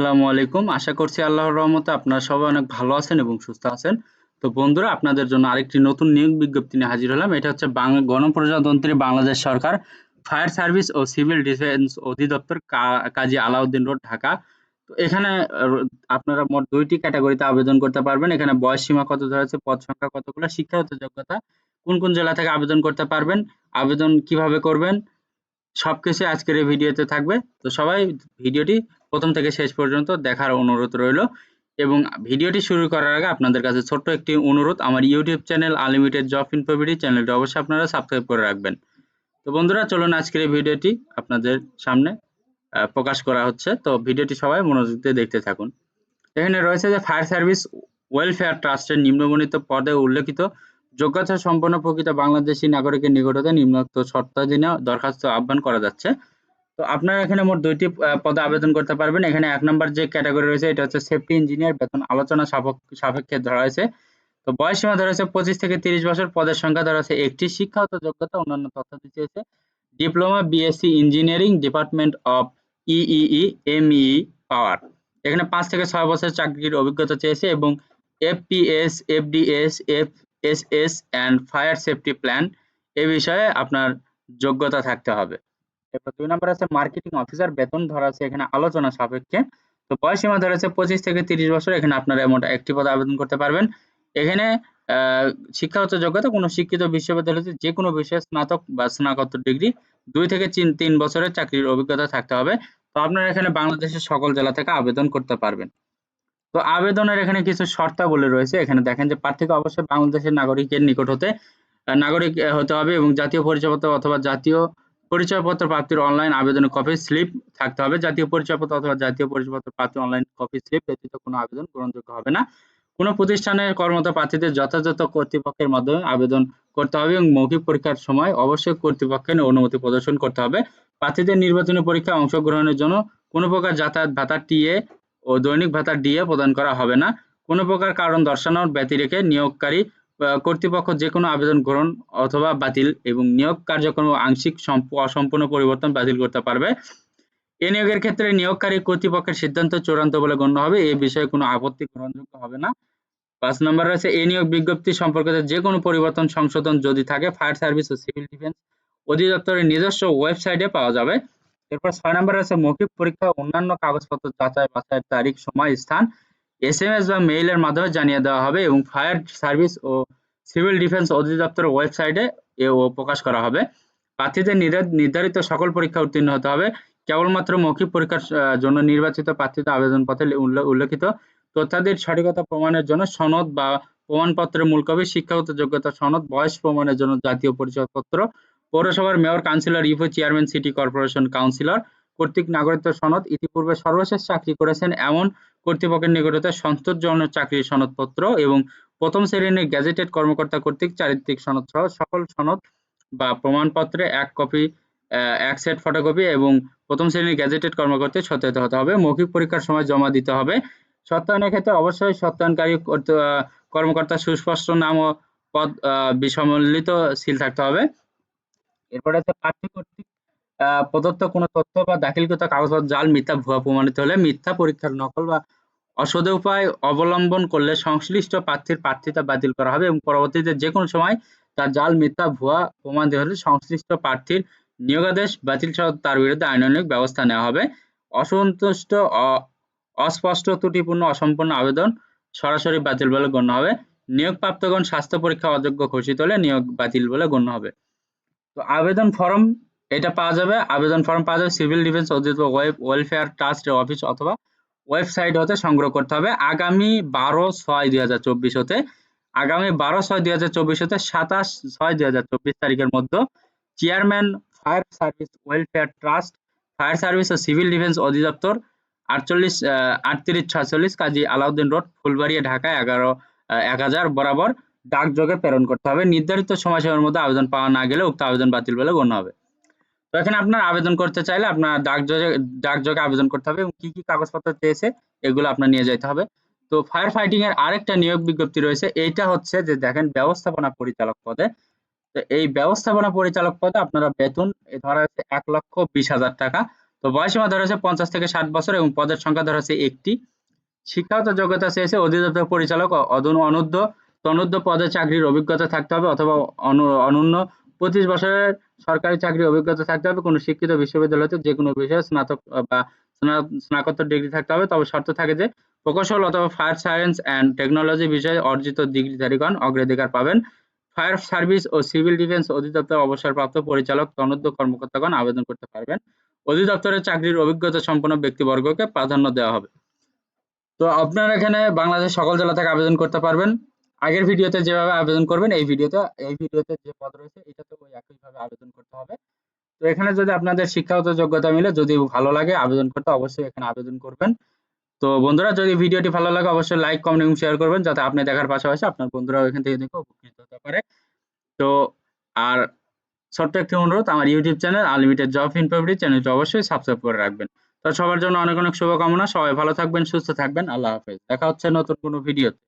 আসসালামু আলাইকুম। আশা করছি আল্লাহর রহমতে আপনারা সবাই অনেক ভালো আছেন এবং সুস্থ আছেন। তো বন্ধুরা, আপনাদের জন্য আরেকটি নতুন নিয়োগ বিজ্ঞপ্তি নিয়ে হাজির হলাম। এটা হচ্ছে গণপ্রজাতন্ত্রী বাংলাদেশ সরকার ফায়ার সার্ভিস ও সিভিল ডিফেন্স অধিদপ্তর কাজী আলাউদ্দিন রোড, ঢাকা। তো এখানে আপনারা মোট ২টি ক্যাটাগরিতে আবেদন করতে পারবেন। এখানে বয়স সীমা কত ধরা আছে, পদ সংখ্যা কতগুলো, শিক্ষাগত যোগ্যতা, কোন কোন জেলা থেকে আবেদন করতে পারবেন, আবেদন কিভাবে করবেন, সবকিছু আজকের এই ভিডিওতে থাকবে। তো সবাই ভিডিওটি প্রথম থেকে শেষ পর্যন্ত দেখার অনুরোধ রইল। এবং ভিডিওটি শুরু করার আগে আপনাদের কাছে ছোট্ট একটি অনুরোধ, আমার ইউটিউব চ্যানেল আনলিমিটেড জব ইনফোভিডি চ্যানেলটি অবশ্যই আপনারা সাবস্ক্রাইব করে রাখবেন। তো বন্ধুরা, চলুন আজকের এই ভিডিওটি আপনাদের সামনে প্রকাশ করা হচ্ছে। তো ভিডিওটি সবাই মনোযোগ দিয়ে দেখতে থাকুন। এখানে রয়েছে যে ফায়ার সার্ভিস ওয়েলফেয়ার ট্রাস্টের নিম্নবর্ণিত পদে উল্লেখিত যোগ্যতা সম্পন্ন প্রকৃত বাংলাদেশী নাগরিকের নিকট হতে নিম্নোক্ত শর্তাধীনে দরখাস্ত আহ্বান করা যাচ্ছে। তো আপনারা এখানে মোট ২টি পদে আবেদন করতে পারবেন। এখানে ১ নম্বর যে ক্যাটাগরি রয়েছে এটা হচ্ছে সেফটি ইঞ্জিনিয়ার, বেতন আলোচনা সাপেক্ষে ধরা হয়েছে। তো বয়স সীমা ধরা হয়েছে ২৫ থেকে ৩০ বছর, পদের সংখ্যা ধরা হয়েছে ১টি, শিক্ষাগত যোগ্যতা অন্যান্য তথ্য দিতে হয়েছে diploma BSc engineering department of EEE MEE power. এখানে ৫ থেকে ৬ বছর চাকরির অভিজ্ঞতা চেয়েছে এবং FPS, FDS, FSS and fire safety plan এ বিষয়ে আপনার যোগ্যতা থাকতে হবে। এরপর ২ নম্বর আছে মার্কেটিং অফিসার, বেতন ধরা আছে এখানে আলোচনা সাপেক্ষে। তো বয়স সীমা ধরা আছে ২৫ থেকে ৩০ বছর। এখানে আপনারা মোট ১টি পদে আবেদন করতে পারবেন। এখানে শিক্ষাগত যোগ্যতা কোনো শিক্ষিত বিশ্ববিদ্যালয়তে যেকোনো বিষয়ে স্নাতক বা স্নাতকোত্তর ডিগ্রি, ২ থেকে ৩ বছরের চাকরির অভিজ্ঞতা থাকতে হবে। তো আপনারা এখানে বাংলাদেশের সকল জেলা থেকে আবেদন করতে পারবেন। তো আবেদনের এখানে কিছু শর্তাবলী রয়েছে। এখানে দেখেন যে প্রার্থীকে অবশ্যই বাংলাদেশের নাগরিকের নিকট হতে নাগরিক হতে হবে এবং জাতীয় পরিচয়পত্র অথবা জাতীয় পরিচয়পত্র প্রাপ্তির অনলাইন আবেদনের কপি স্লিপ থাকতে হবে। জাতীয় পরিচয়পত্র অথবা জাতীয় পরিচয়পত্র প্রাপ্তির অনলাইন কপি স্লিপ ব্যতীত কোনো আবেদন গ্রহণযোগ্য হবে না। কোনো প্রতিষ্ঠানের কর্মরত প্রার্থীদের যথাযথ কর্তৃপক্ষের মাধ্যমে আবেদন করতে হবে এবং মৌখিক পরীক্ষার সময় অবশ্যই কর্তৃপক্ষের অনুমতি প্রদর্শন করতে হবে। প্রার্থীদের নির্বাচনী পরীক্ষায় অংশগ্রহণের জন্য কোনো প্রকার যাতায়াত ভাতা টিএ ও দৈনিক ভাতা ডিএ প্রদান করা হবে না। কোনো প্রকার কারণ দর্শানোর ব্যতি রেখে নিয়োগকারী কর্তৃপক্ষ যেকোনো আবেদন গ্রহণ অথবা বাতিল এবং নিয়োগ কার্যক্রম আংশিক অসম্পূর্ণ পরিবর্তন বাতিল করতে পারবে। এ নিয়োগের ক্ষেত্রে নিয়োগকারী কর্তৃপক্ষের সিদ্ধান্ত চূড়ান্ত বলে গণ্য হবে। এ বিষয়ে কোনো আপত্তি গ্রহণযোগ্য হবে না। ৫ নম্বর রয়েছে এই নিয়োগ বিজ্ঞপ্তি সম্পর্কিত যে কোনো পরিবর্তন সংশোধন যদি থাকে ফায়ার সার্ভিস ও সিভিল ডিফেন্স অধিদপ্তরের নিজস্ব ওয়েবসাইটে পাওয়া যাবে। এরপর ৬ নম্বর রয়েছে মৌখিক পরীক্ষা অন্যান্য কাগজপত্র যাচাই বাছাইয়ের তারিখ, সময়, স্থান এসএমএস বা মেইলের মাধ্যমে জানিয়ে দেওয়া হবে এবং ফায়ার সার্ভিস ও সিভিল ডিফেন্স অধিদপ্তরের ওয়েবসাইটে এও প্রকাশ করা হবে। প্রার্থীদের নির্ধারিত সকল পরীক্ষা উত্তীর্ণ হতে হবে। কেবলমাত্র মৌখিক পরীক্ষার জন্য নির্বাচিত প্রার্থীদের আবেদনপত্রে উল্লেখিত তথ্যাদির সঠিকতা প্রমাণের জন্য সনদ বা প্রমাণপত্রের মূল কপি, শিক্ষাগত যোগ্যতা সনদ, বয়স প্রমাণের জন্য জাতীয় পরিচয়পত্র, পৌরসভার mayor, councillor, UP chairman, city corporation councillor কর্তৃক নাগরিকত্ব সনদ, ইতিপূর্বে সর্বশেষ চাকরি করেছেন এমন কর্তৃপক্ষের নিকট হতে সন্তোষজনক চাকরির সনদপত্র এবং প্রথম শ্রেণীর গেজেটেড কর্মকর্তা কর্তৃক চারিত্রিক সনদ সহ সকল সনদ বা প্রমাণপত্রে এক কপি, এক সেট ফটোকপি এবং প্রথম শ্রেণীর গেজেটেড কর্মকর্তার সত্যায়িত হতে হবে। মৌখিক পরীক্ষার সময় জমা দিতে হবে। সত্যায়নের ক্ষেত্রে অবশ্যই সত্যায়নকারী কর্মকর্তার সুস্পষ্ট নাম ও পদ বিসম্মিলিত সিল থাকতে হবে। এরপরে আছে প্রার্থী কর্তৃক প্রদত্ত কোনো তথ্য বা দাখিলকৃত কাগজপত্র জাল, মিথ্যা, ভুয়া প্রমাণিত হলে মিথ্যা পরীক্ষার নকল বা অসৎ উপায় অবলম্বন করলে সংশ্লিষ্ট প্রার্থীর প্রার্থিতা বাতিল করা হবে এবং পরবর্তীতে যে কোনো সময় তার জাল, মিথ্যা, ভুয়া প্রমাণিত হলে সংশ্লিষ্ট প্রার্থীর নিয়োগাদেশ বাতিল সহ তার বিরুদ্ধে আইনানুগ ব্যবস্থা নেওয়া হবে। অসন্তুষ্ট, অস্পষ্ট, ত্রুটিপূর্ণ, অসম্পূর্ণ আবেদন সরাসরি বাতিল বলে গণ্য হবে। নিয়োগপ্রাপ্তগণ স্বাস্থ্য পরীক্ষা অযোগ্য ঘোষিত হলে নিয়োগ বাতিল বলে গণ্য হবে। তো আবেদন ফরম এটা পাওয়া যাবে, আবেদন ফরম পাওয়া যাবে সিভিল ডিফেন্স অধিদপ্তর ওয়েলফেয়ার ট্রাস্টের অফিস অথবা ওয়েবসাইট হতে সংগ্রহ করতে হবে আগামী ১২/৬/২০২৪ হতে, আগামী ১২/৬/২০২৪ হতে ২৭/৬/২০২৪ তারিখের মধ্যে chairman, fire service welfare trust, fire service ও সিভিল ডিফেন্স অধিদপ্তর ৩৮/৪৬ কাজী আলাউদ্দিন রোড, ফুলবাড়িয়া, ঢাকা ১০০০ বরাবর ডাকযোগে প্রেরণ করতে হবে। নির্ধারিত সময়সীমার মধ্যে আবেদন পাওয়া না গেলে উক্ত আবেদন বাতিল বলে গণ্য হবে। তো এখানে আপনার আবেদন করতে চাইলে আপনার ডাকযোগে আবেদন করতে হবে এবং কি কি কাগজপত্র চেয়েছে এগুলো আপনার নিয়ে যেতে হবে। তো ফায়ার ফাইটিং এর আরেকটা নিয়োগ বিজ্ঞপ্তি রয়েছে। এইটা হচ্ছে যে দেখেন ব্যবস্থাপনা পরিচালক পদে। তো এই ব্যবস্থাপনা পরিচালক পদে আপনারা বেতন ধরা হচ্ছে ১,২০,০০০ টাকা। তো বয়সীমা ধরা হয়েছে 50 থেকে 60 বছর এবং পদের সংখ্যা ধরা হয়েছে 1টি। শিক্ষাগত যোগ্যতা চেয়েছে অধিদপ্তর পরিচালক তনূর্ধ্ব পদে চাকরির অভিজ্ঞতা থাকতে হবে অথবা অনূন্য 25 বছরের সরকারি চাকরির অভিজ্ঞতা থাকতে হবে। কোনো শিক্ষিত বিশ্ববিদ্যালয়তে যেকোনো বিষয়ে স্নাতক বা স্নাতকোত্তর ডিগ্রি থাকতে হবে। তবে শর্ত থাকে যে প্রকৌশল অথবা ফায়ার সায়েন্স অ্যান্ড টেকনোলজি বিষয়ে অর্জিত ডিগ্রিধারীগণ অগ্রাধিকার পাবেন। ফায়ার সার্ভিস ও সিভিল ডিফেন্স অধিদপ্তর অবসরপ্রাপ্ত পরিচালক তনূর্ধ্ব কর্মকর্তাগণ আবেদন করতে পারবেন। অধিদপ্তরের চাকরির অভিজ্ঞতা সম্পন্ন ব্যক্তিবর্গকে প্রাধান্য দেওয়া হবে। তো আপনারা এখানে বাংলাদেশ সকল জেলা থেকে আবেদন করতে পারবেন। আগের ভিডিওতে যেভাবে আবেদন করবেন এই ভিডিওতে যে পদ রয়েছে এটাতে ওই একইভাবে আবেদন করতে হবে। তো এখানে যদি আপনাদের শিক্ষাগত যোগ্যতা মিলে, যদি ভালো লাগে আবেদন করতে, অবশ্যই এখানে আবেদন করবেন। তো বন্ধুরা, যদি ভিডিওটি ভালো লাগে অবশ্যই লাইক, কমেন্ট এবং শেয়ার করবেন, যাতে আপনি দেখার পাশাপাশি আপনার বন্ধুরাও এখান থেকে দেখে উপকৃত হতে পারে। তো আর ছোট্ট একটি অনুরোধ, আমার YouTube channel unlimited job in February চ্যানেলটি অবশ্যই সাবস্ক্রাইব করে রাখবেন। তো সবার জন্য অনেক অনেক শুভকামনা। সবাই ভালো থাকবেন, সুস্থ থাকবেন। আল্লাহ হাফেজ। দেখা হচ্ছে নতুন কোনো ভিডিওতে।